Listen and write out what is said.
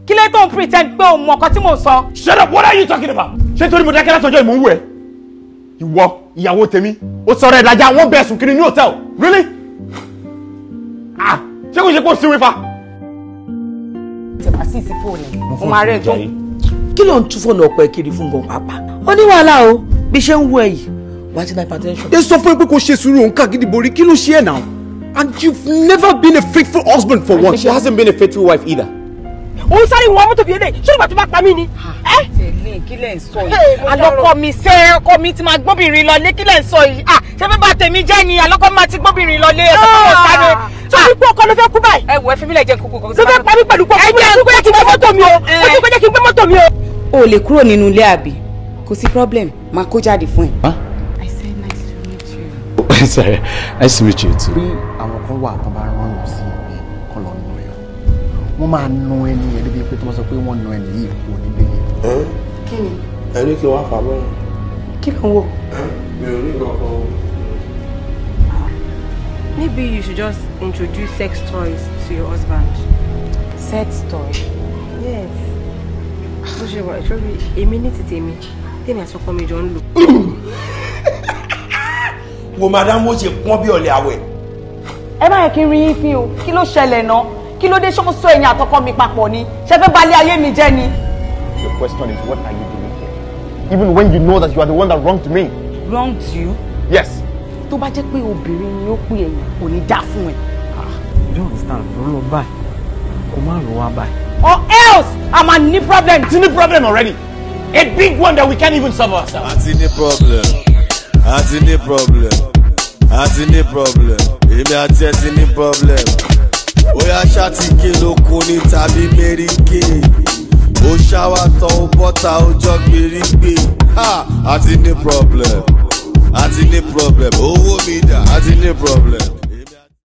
kí lè tó ń pretend pé òun mọ nǹkan tí mò ń sọ. Shut up, what are you talking about? ṣé torí mo dákẹ́ látọjọ́ ìmọ̀ ń wù ẹ́ ìwọ ìyàwó tèmi ó sọ̀rọ̀ ẹ̀dájà wọ́n bẹ̀ sùn kiri ní hòtẹ́ẹ̀lì really? ṣé kò ṣe kó sinmi fa. tẹ̀wá sí ìsìn fóònù mo máa rẹ̀ tó. kí ló ń tú fóònù ọ̀pọ̀ ẹ̀ kiri fún gan pàápàá ó ní wàhálà o bí ṣe ń wú ẹ yìí vaginal hypertension. ẹ sọ fún ẹ pé kò ṣe sùúrù òun káàkiri borí kí ló ṣe ẹ náà and you've never been a faithful husband for once. She hasn't been a faithful wife either. òun sáré wọn mọ́tò bíi eléyìí ṣé ìgbà tó bá pa mí ni. tẹ̀lé kí lẹ̀ ń sọ yìí. alọ́kọ mi ṣe ọkọ mi ti máa gbóbìnrin lọlé kí lẹ̀ ń sọ yìí. ṣé fẹ́ bá tèmi jẹ́ ni alọ́kọ mi máa ti gbóbìnrin lọlé ẹ̀ sọ́kọ̀ sáré. tó fi kú ọkọ ló fẹ́ kú báyìí. ẹ wọ ẹ fi mílẹ̀ jẹ́ kúkú kan. tó fẹ́ pa mí pẹ̀lú pọ̀ fún mi. ẹ jẹ́ kí n gbé mọ́tò mi o. ẹ jẹ́ kí n gbé mọ́tò mi o. o lè kúrò nínú ilé àbí kò sí problem máa kó jáde fún ẹ. I said nice to meet you. Sorry, nice to meet you too. bí àwọn kan wà tó bá rán yàn sí ibi kan lọ nù ẹ wọ́n máa nu ẹni yẹn débi pé tó bá sọ pé wọ́n nu ẹni yìí kú níbẹ̀ yẹn. Kí ni? ẹni kí wọ́n fà mọ́. kí ló ń wò. mi ò rí nǹkan kan. Maybe you should just introduce sex toys to your husband. sex toy. Yes. Bó ṣe wà ìṣòro èmi ní ti tèmi tèmi àsọkọ mi jọ ń lò. wo madam wo ṣe pọ́n bí ọ̀lẹ́ àwẹ̀. ẹ má yẹ kí n rí yín fín o kí ló ṣẹlẹ̀ náà kí ló dé ṣọ́kọ́ sọ ẹ̀yìn àtọkọ mi papọ̀ ni ṣe fẹ́ balẹ̀ ayé mi jẹ́ ni. The question is, what are you doing here? Even when you know that you are the one that wronged me. wronged you. Yes. tó bá jẹ́ pé obìnrin ni ó pè ẹ̀yìn kò ní dá fún ẹ. you don't understand ló lọ báyìí kò má lọ wá báyìí. or else I'm a new problem. It's a new problem already. A big one that we can't even solve ourselves. Àti ní problem. Àti ní problem. Àti ní problem. Èmi àti ẹ ti ní problem. Oya ṣáàtì ké lóko ní tàbí méríkè. Ó ṣáwá tán ó bọ́ta ó jọ gbèrígbè. Àti ní problem. Àti ní problem. Owó mi dà. Àti ní problem.